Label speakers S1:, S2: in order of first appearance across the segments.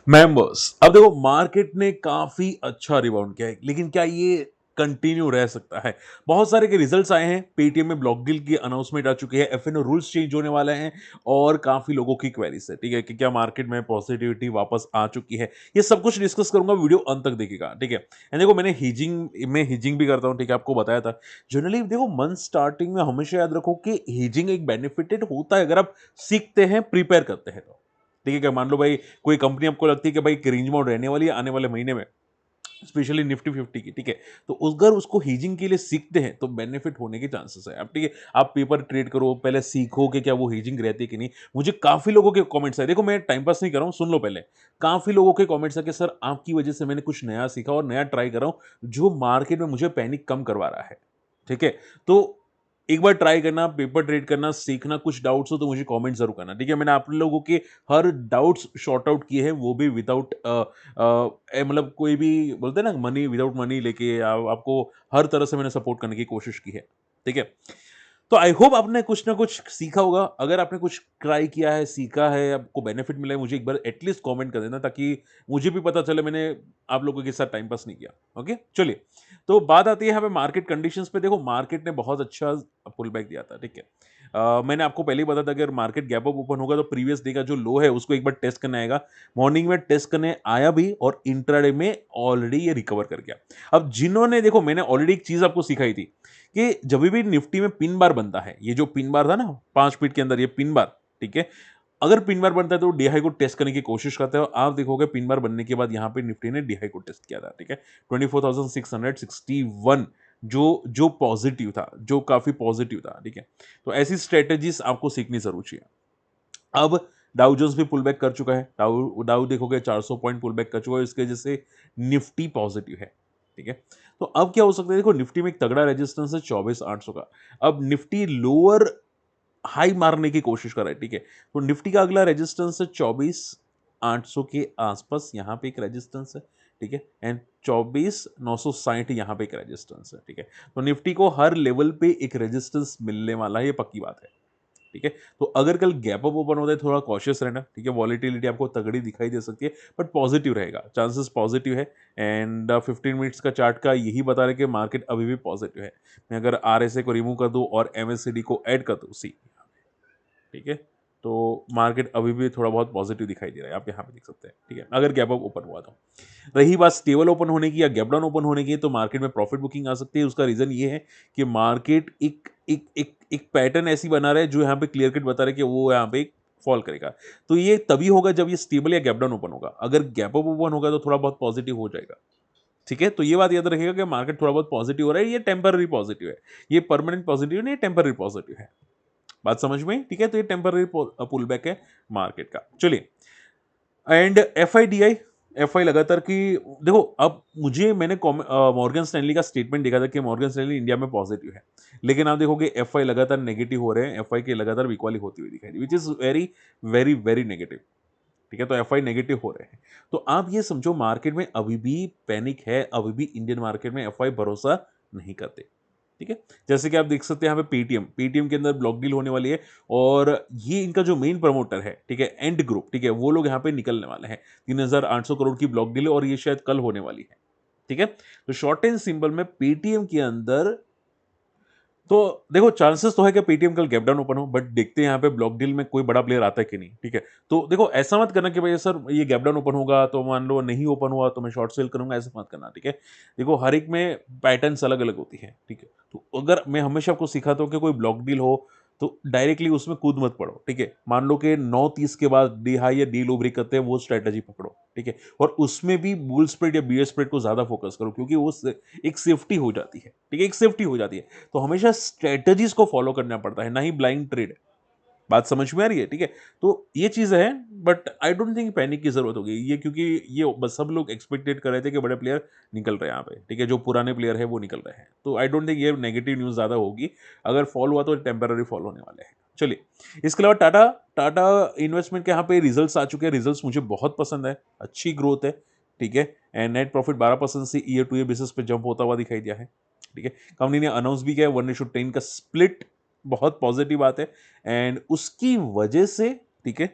S1: Members, अब देखो market ने काफी अच्छा रिबाउंड किया है, लेकिन क्या ये कंटिन्यू रह सकता है? बहुत सारे के रिजल्ट्स आए हैं, पेटीएम में ब्लॉक डील की अनाउंसमेंट आ चुकी है, एफएनओ रूल्स चेंज होने वाले हैं और काफी लोगों की क्वेरीज है, ठीक है, कि क्या मार्केट में पॉजिटिविटी वापस आ चुकी है? ये सब कुछ डिस्कस करूंगा, वीडियो अंत तक देखिएगा, ठीक है। एंड देखो मैंने हिजिंग भी करता हूँ, ठीक है, आपको बताया था। जनरली देखो मंथ स्टार्टिंग में हमेशा याद रखो कि हिजिंग एक बेनिफिटेड होता है अगर आप सीखते हैं, प्रिपेयर करते हैं तो। ठीक है, क्या मान लो भाई कोई कंपनी आपको लगती है कि भाई रेंज मोड रहने वाली है आने वाले महीने में, स्पेशली निफ्टी 50 की, ठीक है, तो अगर उसको हीजिंग के लिए सीखते हैं तो बेनिफिट होने के चांसेस है। अब ठीक है, आप पेपर ट्रेड करो, पहले सीखो कि क्या वो हीजिंग रहती है कि नहीं। मुझे काफी लोगों के कमेंट्स है, देखो मैं टाइम पास नहीं कर रहा हूं, सुन लो पहले। काफी लोगों के कमेंट्स है कि सर आपकी वजह से मैंने कुछ नया सीखा और नया ट्राई कर रहा हूं जो मार्केट में मुझे पैनिक कम करवा रहा है। ठीक है, तो एक बार ट्राई करना, पेपर ट्रेड करना, सीखना, कुछ डाउट्स हो तो मुझे कमेंट जरूर करना, ठीक है। मैंने आप लोगों के हर डाउट्स शॉर्ट आउट किए हैं, वो भी विदाउट मतलब कोई भी बोलते हैं ना मनी, विदाउट मनी लेके आपको हर तरह से मैंने सपोर्ट करने की कोशिश की है, ठीक है। तो आई होप आपने कुछ ना कुछ सीखा होगा। अगर आपने कुछ ट्राई किया है, सीखा है, आपको बेनिफिट मिला है, मुझे एक बार एटलीस्ट कमेंट कर देना ताकि मुझे भी पता चले मैंने आप लोगों के साथ टाइम पास नहीं किया। ओके, चलिए। तो बात आती है यहाँ पे मार्केट कंडीशंस पे। देखो मार्केट ने बहुत अच्छा पुल बैक दिया था, ठीक है। मैंने आपको पहले ही बताया था अगर मार्केट गैप अप ओपन होगा तो प्रीवियस डे का जो लो है उसको एक बार टेस्ट करने आएगा। मॉर्निंग में टेस्ट करने आया भी और इंट्राडे में ऑलरेडी ये रिकवर कर गया। अब जिन्होंने, देखो मैंने ऑलरेडी एक चीज आपको सिखाई थी कि जब भी निफ्टी में पिन बार बनता है, ये जो पिन बार था ना 5 फीट के अंदर, ये पिन बार, ठीक है, अगर पिन बार बनता है तो डी हाई को टेस्ट करने की कोशिश करते हो। आप देखोगे पिन बार बनने के बाद यहाँ पे निफ्टी ने डी हाई को टेस्ट किया था, ठीक है, 24,661, जो जो पॉजिटिव था, जो काफी पॉजिटिव था, ठीक है। तो ऐसी स्ट्रेटेजीज आपको सीखनी जरूर चाहिए। अब डाउ जोन्स भी पुल बैक कर चुका है, डाउ डाउ देखोगे 400 पॉइंट पुल बैक कर चुका है, इसके वजह से निफ्टी पॉजिटिव है, ठीक है। तो अब क्या हो सकता है, देखो निफ्टी में एक तगड़ा रेजिस्टेंस है 24,800 का। अब निफ्टी लोअर हाई मारने की कोशिश कर रहा है, ठीक है। तो निफ्टी का अगला रेजिस्टेंस है 24,800 के आसपास, यहां पे एक रेजिस्टेंस है, ठीक है। एंड 24,960 यहां पे एक रेजिस्टेंस है, ठीक है। तो निफ्टी को हर लेवल पे एक रेजिस्टेंस मिलने वाला है, ये पक्की बात है, ठीक है। तो अगर कल गैप अप ओपन होता है थोड़ा कॉशियस रहना, ठीक है। वॉलिटिलिटी आपको तगड़ी दिखाई दे सकती है बट पॉजिटिव रहेगा, चांसेस पॉजिटिव है। एंड 15 मिनट्स का चार्ट का यही बता रहे कि मार्केट अभी भी पॉजिटिव है। मैं अगर आरएसए को रिमूव कर दूं और एमएससीडी को ऐड कर दूं, सी, ठीक है, तो मार्केट अभी भी थोड़ा बहुत पॉजिटिव दिखाई दे रहा है, आप यहाँ पे देख सकते हैं, ठीक है, अगर गैप अप ओपन हुआ तो। रही बात स्टेबल ओपन होने की या गैप डाउन ओपन होने की, तो मार्केट में प्रॉफिट बुकिंग आ सकती है। उसका रीजन ये है कि मार्केट एक एक एक एक पैटर्न ऐसी बना रहा है जो यहाँ पे क्लियर कट बता रहा है कि वो यहाँ पे फॉल करेगा। तो ये तभी होगा जब ये स्टेबल या गैप डाउन ओपन होगा। अगर गैप अप ओपन होगा तो थोड़ा बहुत पॉजिटिव हो जाएगा, ठीक है। तो ये बात याद रखिएगा कि मार्केट थोड़ा बहुत पॉजिटिव हो रहा है, ये टेम्पररी पॉजिटिव है, ये परमानेंट पॉजिटिव नहीं, टेम्पररी पॉजिटिव है। बात समझ में आई? ठीक है, तो ये टेम्पररी पुल बैक है मार्केट का। चलिए, एंड एफ आई लगातार की, देखो अब मैंने मॉर्गन स्टैनली का स्टेटमेंट देखा था कि मॉर्गन स्टैनली इंडिया में पॉजिटिव है, लेकिन आप देखोगे एफ आई लगातार नेगेटिव हो रहे हैं, एफ आई की लगातार वीकवाली होती हुई दिखाई दी, which is very very very negative, ठीक है। तो एफ आई नेगेटिव हो रहे हैं, तो आप ये समझो मार्केट में अभी भी पैनिक है, अभी भी इंडियन मार्केट में एफ आई भरोसा नहीं करते, ठीक है। जैसे कि आप देख सकते हैं यहाँ पे पेटीएम के अंदर ब्लॉक डील होने वाली है और ये इनका जो मेन प्रमोटर है, ठीक है, एंड ग्रुप, ठीक है, वो लोग यहाँ पे निकलने वाले हैं। 3,800 करोड़ की ब्लॉक डील है और ये शायद कल होने वाली है, ठीक है। तो शॉर्ट एंड सिंपल में पेटीएम के अंदर, तो देखो चांसेस तो है कि पेटीएम कल गैप डाउन ओपन हो, बट देखते हैं यहाँ पे ब्लॉक डील में कोई बड़ा प्लेयर आता है कि नहीं, ठीक है। तो देखो ऐसा मत करना कि भाई सर ये गैप डाउन ओपन होगा तो मान लो नहीं ओपन हुआ तो मैं शॉर्ट सेल करूंगा, ऐसा मत करना, ठीक है। देखो हर एक में पैटर्न्स अलग अलग होती है, ठीक है। तो अगर मैं हमेशा आपको सिखाता हूँ कि कोई ब्लॉक डील हो तो डायरेक्टली उसमें कूद मत पड़ो, ठीक है। मान लो कि 9:30 के बाद डी हाई या डी लो ब्रेक करते हैं, वो स्ट्रेटेजी पकड़ो, ठीक है। और उसमें भी बुल स्प्रेड या बियर स्प्रेड को ज्यादा फोकस करो, क्योंकि वो एक सेफ्टी हो जाती है, ठीक है, एक सेफ्टी हो जाती है। तो हमेशा स्ट्रेटजीज को फॉलो करना पड़ता है, ना ही ब्लाइंड ट्रेड। बात समझ में आ रही है, ठीक है। तो ये चीज है, but I don't think panic की जरूरत होगी ये, क्योंकि ये बस सब लोग एक्सपेक्टेड कर रहे थे कि बड़े प्लेयर निकल रहे हैं यहाँ पे, ठीक है, जो पुराने प्लेयर है वो निकल रहे हैं। तो आई डोंट थिंक ये नेगेटिव न्यूज ज्यादा होगी। अगर फॉल हुआ तो टेम्पररी फॉल होने वाले हैं। चलिए, इसके अलावा टाटा टाटा इन्वेस्टमेंट के यहाँ पे रिजल्ट्स आ चुके हैं। रिजल्ट्स मुझे बहुत पसंद है, अच्छी ग्रोथ है, ठीक है। एंड नेट प्रॉफिट 12% से ईयर टू ईयर बेसिस पे जंप होता हुआ दिखाई दिया है, ठीक है। कंपनी ने अनाउंस भी किया है 1:10 का स्प्लिट, बहुत पॉजिटिव बात है। एंड उसकी वजह से, ठीक है,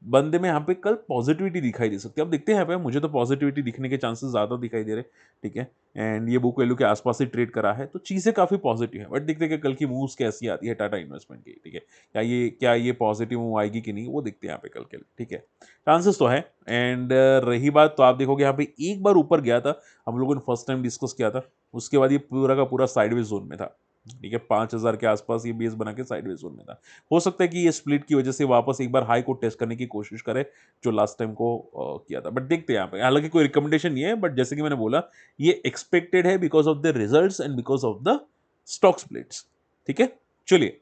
S1: बंदे में यहाँ पे कल पॉजिटिविटी दिखाई दे सकती है। अब देखते हैं यहाँ पे, मुझे तो पॉजिटिविटी दिखने के चांसेस ज़्यादा दिखाई दे रहे, ठीक है। एंड ये बुक वैल्यू के आसपास ही ट्रेड करा है, तो चीज़ें काफ़ी पॉजिटिव है। बट देखते हैं कि कल की मूव्स कैसी आती है टाटा इन्वेस्टमेंट की, ठीक है। क्या ये पॉजिटिव मूव आएगी कि नहीं, वो देखते हैं यहाँ पे कल के लिए, ठीक है। चांसेस तो है। एंड रही बात, तो आप देखोगे यहाँ पे एक बार ऊपर गया था, हम लोगों ने फर्स्ट टाइम डिस्कस किया था, उसके बाद ये पूरा का पूरा साइडवेज जोन में था, ठीक है। 5,000 के आसपास ये बेस बना के साइडवेज जोन में था। हो सकता है कि ये स्प्लिट की वजह से वापस एक बार हाई को टेस्ट करने की कोशिश करे, जो लास्ट टाइम को किया था। बट देखते हैं यहाँ पे, हालांकि कोई रिकमेंडेशन नहीं है, बट जैसे कि मैंने बोला, ये एक्सपेक्टेड है because of the results and because of the stock splits, ठीक है। चलिए,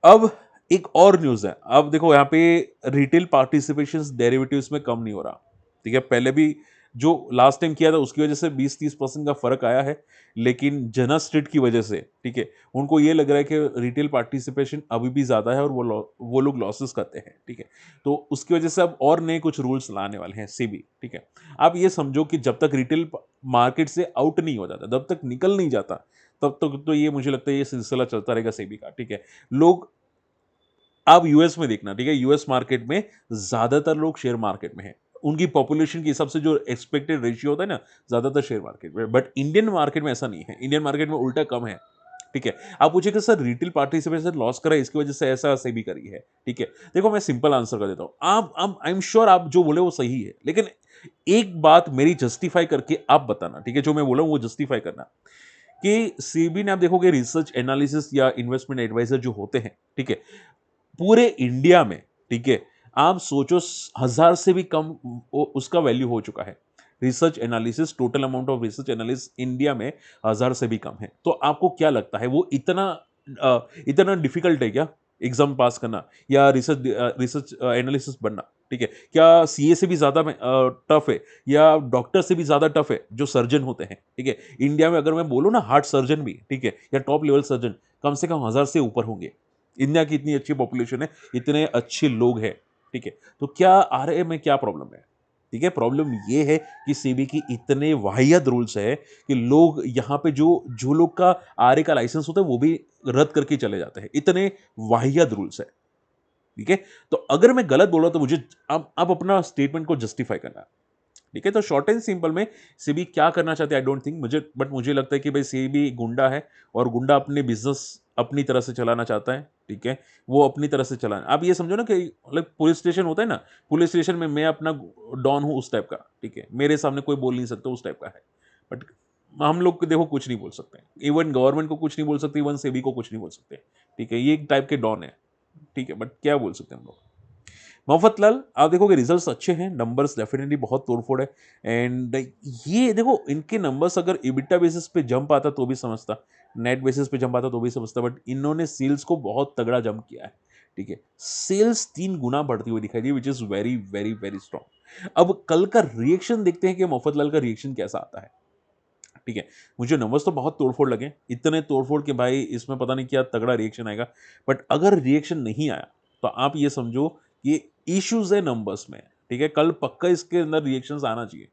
S1: अब एक और न्यूज है। अब देखो यहाँ पे रिटेल पार्टिसिपेशन डेरिवेटिव्स में कम नहीं हो रहा, ठीक है। पहले भी जो लास्ट टाइम किया था उसकी वजह से 20-30% का फर्क आया है, लेकिन जना स्ट्रीट की वजह से, ठीक है, उनको ये लग रहा है कि रिटेल पार्टिसिपेशन अभी भी ज्यादा है और वो लोग लॉसेस करते हैं, ठीक है। तो उसकी वजह से अब और नए कुछ रूल्स लाने वाले हैं सेबी, ठीक है। आप ये समझो कि जब तक रिटेल मार्केट से आउट नहीं हो जाता, जब तक निकल नहीं जाता, तब तक तो ये मुझे लगता है ये सिलसिला चलता रहेगा सेबी का, ठीक है। लोग, आप यूएस में देखना, ठीक है, यूएस मार्केट में ज्यादातर लोग शेयर मार्केट में हैं, उनकी पॉपुलेशन के हिसाब से जो एक्सपेक्टेड रेशियो होता है ना, ज्यादातर शेयर मार्केट में। बट इंडियन मार्केट में ऐसा नहीं है, इंडियन मार्केट में उल्टा कम है, ठीक है। आप पूछिए सर रिटेल पार्टिसिपेशन लॉस करा इसकी वजह से ऐसा सेबी करी है, ठीक है। देखो मैं सिंपल आंसर कर देता हूं, आप आई एम श्योर आप जो बोले वो सही है, लेकिन एक बात मेरी जस्टिफाई करके आप बताना, ठीक है, जो मैं बोला हूं वो जस्टिफाई करना, कि सेबी ने आप देखोगे रिसर्च एनालिसिस या इन्वेस्टमेंट एडवाइजर जो होते हैं, ठीक है, पूरे इंडिया में, ठीक है, आप सोचो 1,000 से भी कम उसका वैल्यू हो चुका है। Research analysis, total amount of research analysis India में 1,000 से भी कम है। तो आपको क्या लगता है वो इतना डिफिकल्ट है क्या एग्जाम पास करना या रिसर्च एनालिसिस बनना, ठीक है। क्या सीए से भी ज्यादा टफ है या डॉक्टर से भी ज्यादा टफ है जो सर्जन होते हैं, ठीक है। इंडिया में अगर मैं बोलूं ना, हार्ट सर्जन भी, ठीक है, या टॉप लेवल सर्जन कम से कम 1,000 से ऊपर होंगे। इंडिया की इतनी अच्छी पॉपुलेशन है, इतने अच्छे लोग हैं, ठीक है। तो क्या आरए में क्या प्रॉब्लम है, ठीक है। प्रॉब्लम ये है कि सेबी की इतने वाहियात रूल्स है कि लोग यहाँ पे जो जो लोग का आरए का लाइसेंस होता है वो भी रद्द करके चले जाते हैं, इतने वाहियात रूल्स है, ठीक है। तो अगर मैं गलत बोल रहा हूं तो मुझे अब अपना स्टेटमेंट को जस्टिफाई करना है, ठीक है। तो शॉर्ट एंड सिंपल में सेबी क्या करना चाहते हैं आई डोंट थिंक, मुझे लगता है कि भाई सेबी गुंडा है और गुंडा अपने बिजनेस अपनी तरह से चलाना चाहता है, ठीक है। वो अपनी तरह से चलाना, आप ये समझो ना कि मतलब पुलिस स्टेशन होता है ना, पुलिस स्टेशन में मैं अपना डॉन हूं उस टाइप का, ठीक है, मेरे सामने कोई बोल नहीं सकता उस टाइप का है। बट हम लोग देखो कुछ नहीं बोल सकते, इवन गवर्नमेंट को कुछ नहीं बोल सकते, इवन सेबी को कुछ नहीं बोल सकते, ठीक है। ये एक टाइप के डॉन है, ठीक है। बट क्या बोल सकते हैं हम लोग। मोहम्मदलाल, आप देखोगे रिजल्ट्स अच्छे हैं, नंबर्स डेफिनेटली बहुत तोड़फोड़ है। एंड ये देखो इनके नंबर्स अगर इबिटा बेसिस पे जंप आता तो भी समझता, नेट बेसिस पे जंप आता तो भी समझता, बट इन्होंने सेल्स को बहुत तगड़ा जंप किया है, ठीक है। सेल्स 3 गुना बढ़ती हुई दिखाई दी, which is very very very strong. अब कल का रिएक्शन देखते हैं कि मोहम्मदलाल का रिएक्शन कैसा आता है, ठीक है। मुझे नंबर्स तो बहुत तोड़फोड़ लगे, इतने तोड़फोड़ के भाई इसमें पता नहीं क्या तगड़ा रिएक्शन आएगा। बट अगर रिएक्शन नहीं आया तो आप ये समझो कि इश्यूज है नंबर्स में, ठीक है। कल पक्का इसके अंदर रिएक्शंस आना चाहिए,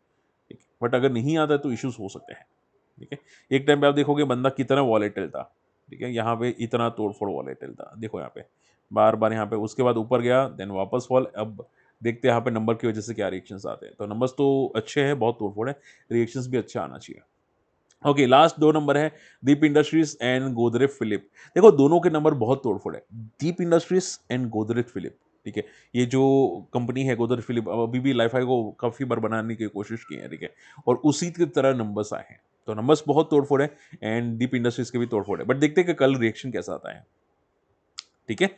S1: ठीक है। बट अगर नहीं आता है तो इश्यूज हो सकते हैं, ठीक है। एक टाइम पे आप देखोगे बंदा कितना वॉलेटिल था, ठीक है, यहाँ पे इतना तोड़फोड़ वॉलेटिल था, देखो यहाँ पे बार बार यहाँ पे, उसके बाद ऊपर गया देन वापस फॉल। अब देखते हैं यहाँ पे नंबर की वजह से क्या रिएक्शंस आते हैं। तो नंबर्स तो अच्छे हैं, बहुत तोड़फोड़ है, रिएक्शंस भी अच्छा आना चाहिए। ओके, लास्ट 2 नंबर है दीप इंडस्ट्रीज एंड गोदरेज फिलिप। देखो दोनों के नंबर बहुत तोड़फोड़ है, दीप इंडस्ट्रीज एंड गोदरेज फिलिप, ठीक है। ये जो कंपनी है गोदरेज फिलिप, अभी भी लाइफाई को काफी बार बनाने की कोशिश की है, ठीक है, और उसी की तरह नंबर्स आए हैं। तो नंबर्स बहुत तोड़फोड़ है एंड दीप इंडस्ट्रीज के भी तोड़फोड़ है, बट देखते हैं कि कल रिएक्शन कैसा आता है, ठीक है।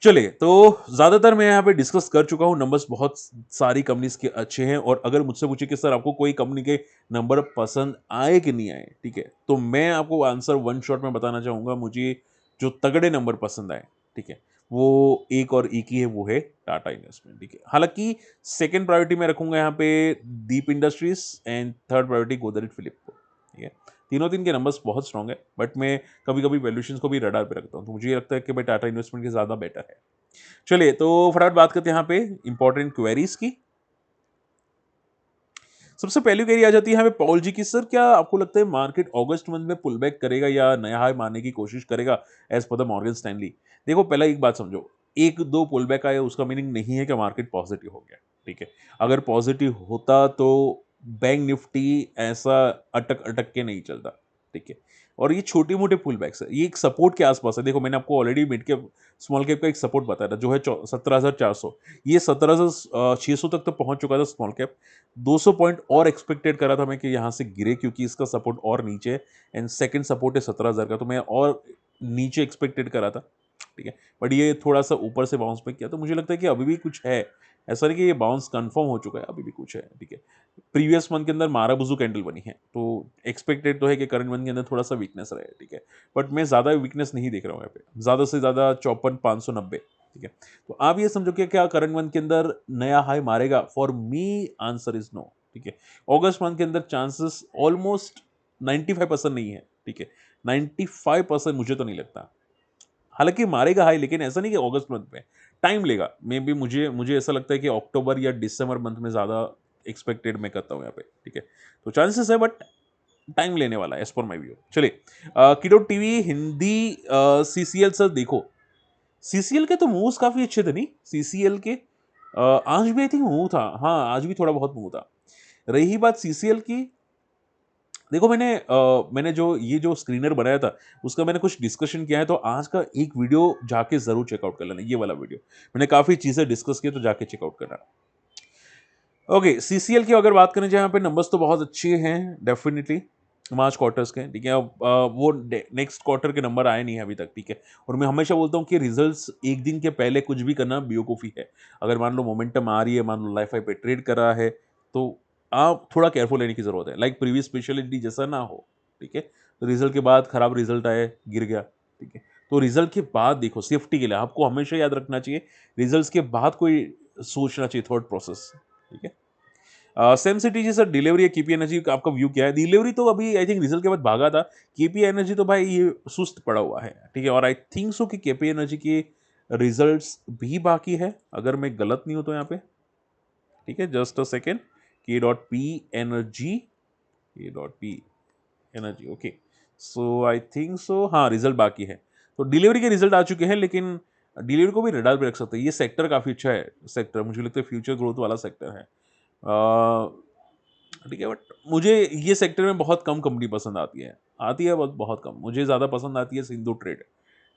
S1: चलिए, तो ज्यादातर मैं यहाँ पे डिस्कस कर चुका हूँ, नंबर्स बहुत सारी कंपनीज के अच्छे हैं। और अगर मुझसे पूछे कि सर आपको कोई कंपनी के नंबर पसंद आए कि नहीं आए, ठीक है, तो मैं आपको आंसर वन शॉट में बताना चाहूंगा। मुझे जो तगड़े नंबर पसंद आए, ठीक है, वो एक और एक ही है, वो है टाटा इन्वेस्टमेंट, ठीक है। हालांकि सेकंड प्रायोरिटी में रखूंगा यहाँ पे Deep industries and third priority Godrej Philip को, ठीक है। तीनों तीन के नंबर्स बहुत स्ट्रांग है, बट मैं कभी कभी वैल्यूएशंस को भी रडार पे रखता हूँ, तो मुझे ये लगता है कि भाई टाटा इन्वेस्टमेंट के ज्यादा बेटर है। चलिए, तो फटाफट बात करते हैं यहाँ पे इंपॉर्टेंट क्वेरीज की। सबसे पहली क्वेरी आ जाती है यहाँ पे पॉल जी की, सर क्या आपको लगता है मार्केट अगस्त मंथ में पुल बैक करेगा या नया हाई मारने की कोशिश करेगा as per the Morgan Stanley. देखो पहला एक बात समझो, एक दो पुल बैक आए उसका मीनिंग नहीं है कि मार्केट पॉजिटिव हो गया, ठीक है। अगर पॉजिटिव होता तो बैंक निफ्टी ऐसा अटक अटक के नहीं चलता, ठीक है। और ये छोटे मोटे पुल बैक्स है, ये एक सपोर्ट के आसपास है। देखो मैंने आपको already mid cap small cap का एक सपोर्ट बताया था जो है 17,400, ये 17,600 तक तो पहुंच चुका था स्मॉल कैप। 200 पॉइंट और एक्सपेक्टेड करा था मैं कि यहाँ से गिरे, क्योंकि इसका सपोर्ट और नीचे है एंड सेकंड सपोर्ट है 17,000 का, तो मैं और नीचे एक्सपेक्टेड करा था, ठीक है। बट ये थोड़ा सा ऊपर से बाउंस बैक किया, तो मुझे लगता है कि अभी भी कुछ है, ऐसा नहीं कि ये बाउंस कंफर्म हो चुका है, अभी भी कुछ है, ठीक है। प्रीवियस मंथ के अंदर माराबुजू कैंडल बनी है, तो एक्सपेक्टेड तो है कि करंट मंथ के अंदर थोड़ा सा वीकनेस रहे, ठीक है। बट मैं ज़्यादा वीकनेस नहीं देख रहा हूँ यहाँ पे, ज़्यादा से ज़्यादा 54,590, ठीक है। तो आप ये समझो कि क्या करंट मंथ के अंदर नया हाई मारेगा? For me answer is no, ठीक है। अगस्त मंथ के अंदर चांसेस ऑलमोस्ट 95% नहीं है, ठीक है। 95% मुझे तो नहीं लगता। हालांकि मारेगा हाई, लेकिन ऐसा नहीं कि अगस्त मंथ में, टाइम लेगा। मे बी मुझे मुझे ऐसा लगता है कि अक्टूबर या दिसंबर मंथ में ज़्यादा एक्सपेक्टेड मैं करता हूँ यहाँ पे, ठीक है। तो चांसेस है, बट टाइम लेने वाला है एज पर माई व्यू। चलिए, किडो टीवी हिंदी, सीसीएल सर देखो, सीसीएल के तो मूव्स काफ़ी अच्छे थे नहीं, सीसीएल के आज भी आई थिंक मूव था, हाँ आज भी थोड़ा बहुत मूव था। रही बात सीसीएल की, देखो मैंने जो ये जो स्क्रीनर बनाया था उसका मैंने कुछ डिस्कशन किया है, तो आज का एक वीडियो जाके जरूर चेकआउट कर लेना, ये वाला वीडियो मैंने काफी चीजें डिस्कस की, तो जाके चेकआउट करना। ओके, सीसीएल की अगर बात करें, जहाँ पे नंबर्स तो बहुत अच्छे हैं डेफिनेटली मार्च क्वार्टर्स के, ठीक है। अब वो नेक्स्ट क्वार्टर के नंबर आए नहीं है अभी तक, ठीक है। और मैं हमेशा बोलता हूँ कि रिजल्ट्स एक दिन के पहले कुछ भी करना बेवकूफ़ी है। अगर मान लो मोमेंटम आ रही है, मान लो लाइफ हाई पे ट्रेड कर रहा है, तो आप थोड़ा केयरफुल लेने की जरूरत है, लाइक प्रीवियस स्पेशलिटी जैसा ना हो, ठीक है। तो रिजल्ट के बाद खराब रिजल्ट आए, गिर गया, ठीक है। तो रिजल्ट के बाद देखो, सेफ्टी के लिए आपको हमेशा याद रखना चाहिए, रिजल्ट्स के बाद कोई सोचना चाहिए थॉट प्रोसेस, ठीक है। सेम सिटी जी सर, डिलीवरी या केपी एनर्जी का आपका व्यू क्या है? डिलीवरी तो अभी आई थिंक रिजल्ट के बाद भागा था, केपी एनर्जी तो भाई ये सुस्त पड़ा हुआ है, ठीक है। और आई थिंक सो कि केपी एनर्जी के रिजल्ट्स भी बाकी है, अगर मैं गलत नहीं हूं तो यहाँ पे, ठीक है। जस्ट अ सेकेंड, के डॉट पी एनर्जी, के dot P energy, okay. So I think so, हाँ रिजल्ट बाकी है। तो डिलीवरी के रिजल्ट आ चुके हैं, लेकिन डिलीवरी को भी रडार पे रख सकते हैं, ये सेक्टर काफी अच्छा है, सेक्टर मुझे लगता है फ्यूचर ग्रोथ वाला सेक्टर है, ठीक है। बट मुझे ये सेक्टर में बहुत कम कंपनी पसंद आती है बहुत बहुत कम, मुझे ज़्यादा पसंद आती है सिंधु ट्रेड।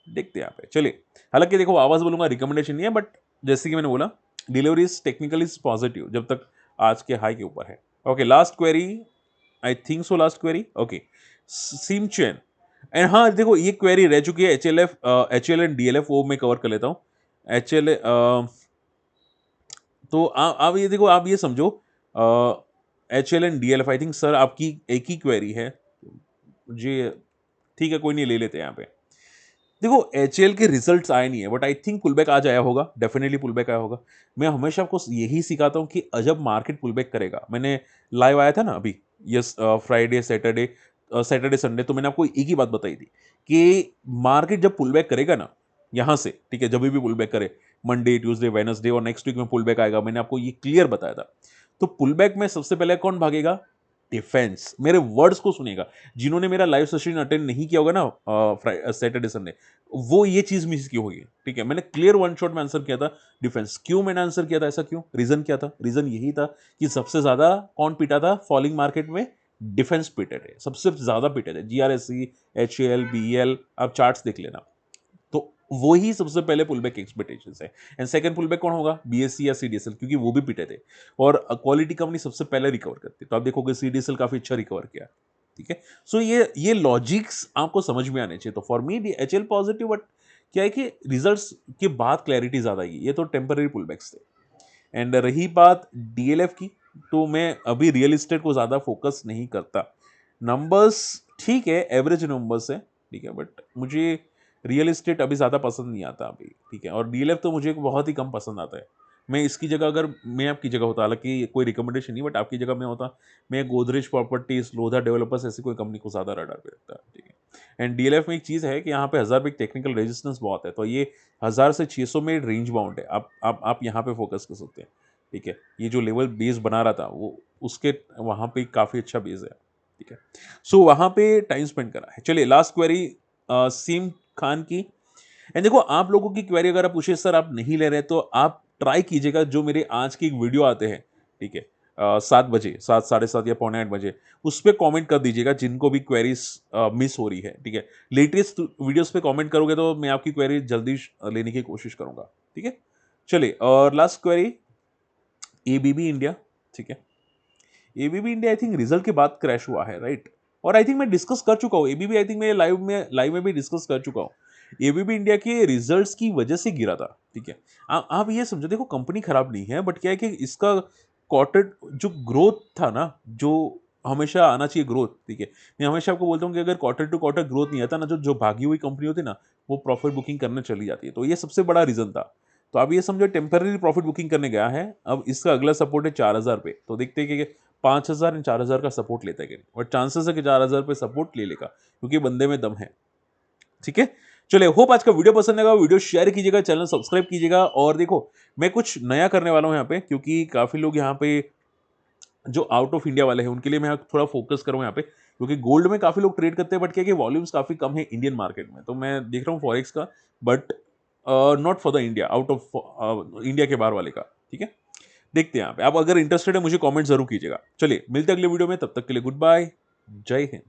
S1: देखते हैं यहाँ पे, चलिए। हालांकि देखो, आवाज़ बोलूंगा, रिकमेंडेशन नहीं है, बट जैसे कि मैंने बोला, डिलीवरी इज टेक्निकली पॉजिटिव जब तक आज के हाई के ऊपर है। Okay, last query, I think so last query, okay. SIM chain, and हाँ देखो, ये क्वेरी रह चुकी है, एच एल एंड डीएलएफ, वो मैं कवर कर लेता हूँ। एच एल, तो आप ये देखो, आप ये समझो, H L and DLF, I think sir आपकी एक ही क्वेरी है मुझे, ठीक है, कोई नहीं, ले लेते हैं यहाँ पे। देखो, एच एल के रिजल्ट्स आए नहीं है, बट आई थिंक पुलबैक आज आया होगा, डेफिनेटली पुलबैक आया होगा। मैं हमेशा आपको यही सिखाता हूँ कि जब मार्केट पुलबैक करेगा, मैंने लाइव आया था ना अभी, yes, Friday Saturday, Saturday Sunday, तो मैंने आपको एक ही बात बताई थी कि मार्केट जब पुलबैक करेगा ना यहाँ से, ठीक है, जब भी पुलबैक करे, मंडे ट्यूसडे वेडनेसडे और नेक्स्ट वीक में पुलबैक आएगा, मैंने आपको ये क्लियर बताया था। तो पुलबैक में सबसे पहले कौन भागेगा? डिफेंस। मेरे वर्ड्स को सुनेगा, जिन्होंने मेरा लाइव सेशन अटेंड नहीं किया होगा ना सैटरडे संडे, वो ये चीज मिस की होगी, ठीक है। मैंने क्लियर वन शॉट में आंसर किया था, डिफेंस। क्यों मैंने आंसर किया था, ऐसा क्यों, रीजन क्या था? रीजन यही था कि सबसे ज्यादा कौन पीटा था फॉलिंग मार्केट में? डिफेंस पीटे थे, सबसे ज्यादा पीटे थे, जीआरएससी, एचएएल, बीईएल, आप चार्ट्स देख लेना। तो वो ही सबसे पहले पुलबैक एक्सपेक्टेशंस है। एंड सेकंड पुलबैक कौन होगा? बीएससी या सीडीएसएल, क्योंकि वो भी पिटे थे, और क्वालिटी कंपनी सबसे पहले रिकवर करती है। तो आप देखोगे सीडीएसएल काफी अच्छा रिकवर किया, ठीक है। सो ये लॉजिक्स आपको समझ में आने चाहिए। तो for me HL positive, but क्या है कि रिजल्ट्स के बाद क्लैरिटी ज्यादा आएगी, ये तो टेम्पररी पुलबैक्स थे। एंड रही बात डीएलएफ की, तो मैं अभी रियल एस्टेट को ज्यादा फोकस नहीं करता। नंबर्स ठीक है, एवरेज नंबर्स है, ठीक है, बट मुझे रियल एस्टेट अभी ज़्यादा पसंद नहीं आता अभी, ठीक है। और डीएलएफ तो मुझे बहुत ही कम पसंद आता है। मैं इसकी जगह, अगर मैं आपकी जगह होता, हालांकि कोई रिकमेंडेशन नहीं, बट आपकी जगह मैं होता, मैं गोदरेज प्रॉपर्टीज, लोधा डेवलपर्स, ऐसी कोई कंपनी को ज़्यादा रडार पे रखता, ठीक है। एंड डीएलएफ में एक चीज़ है कि यहाँ पे 1000 पे टेक्निकल रेजिस्टेंस बहुत है, तो ये 1000 से 600 में रेंज बाउंड है, आप यहाँ पे फोकस कर सकते हैं, ठीक है। ये जो लेवल बेस बना रहा था, वो उसके वहाँ पे काफ़ी अच्छा बेस है, ठीक है। सो वहाँ पे टाइम स्पेंड करा है। चलिए, लास्ट क्वेरी सीम खान की, एंड देखो आप लोगों की क्वेरी अगर आप पूछे सर आप नहीं ले रहे तो आप ट्राई कीजिएगा जो मेरे आज की एक वीडियो आते हैं, ठीक है, 7 बजे, 7, साढ़े 7 या पौने 8 बजे, उस पर कॉमेंट कर दीजिएगा जिनको भी क्वेरीज मिस हो रही है, ठीक है। लेटेस्ट वीडियोस पे कॉमेंट करोगे तो मैं आपकी क्वेरी जल्दी लेने की कोशिश करूंगा, ठीक है। चलिए, और लास्ट क्वेरी एबीबी इंडिया, ठीक है। ABB India I think result के बाद क्रैश हुआ है, राइट। और आई थिंक मैं डिस्कस कर चुका हूँ एबीबी, आई थिंक मैं लाइव में भी डिस्कस कर चुका हूँ। एबीबी इंडिया के रिजल्ट्स की वजह से गिरा था, ठीक है। आप ये समझो, देखो कंपनी खराब नहीं है, बट क्या है कि इसका क्वार्टर जो ग्रोथ था ना, जो हमेशा आना चाहिए ग्रोथ, ठीक है। मैं हमेशा आपको बोलता हूँ कि अगर क्वार्टर टू क्वार्टर ग्रोथ नहीं आता ना, जो जो भागी हुई कंपनी होती है ना, वो प्रॉफिट बुकिंग करने चली जाती है, तो ये सबसे बड़ा रीजन था। तो आप ये समझो टेम्पररी प्रॉफिट बुकिंग करने गया है, अब इसका अगला सपोर्ट है 4000 पे, तो देखते हैं कि 5000 एंड 4000 का सपोर्ट लेता है कि नहीं, और चांसेस है कि 4000 पे सपोर्ट ले लेगा, क्योंकि बंदे में दम है, ठीक है। चलिए, होप आज का वीडियो पसंद आएगा, वीडियो शेयर कीजिएगा, चैनल सब्सक्राइब कीजिएगा। और देखो मैं कुछ नया करने वाला हूं यहाँ पे, क्योंकि काफी लोग यहाँ पे जो आउट ऑफ इंडिया वाले हैं उनके लिए मैं थोड़ा फोकस करूँ यहाँ पे, क्योंकि गोल्ड में काफी लोग ट्रेड करते हैं, बट क्या है कि वॉल्यूम्स काफी कम है इंडियन मार्केट में, तो मैं देख रहा हूँ फॉरेक्स का, but not for the India, out of India के बाहर वाले का, ठीक है। देखते हैं यहाँ पे, आप अगर इंटरेस्टेड है मुझे कमेंट जरूर कीजिएगा। चलिए, मिलते हैं अगले वीडियो में, तब तक के लिए गुड बाय, जय हिंद।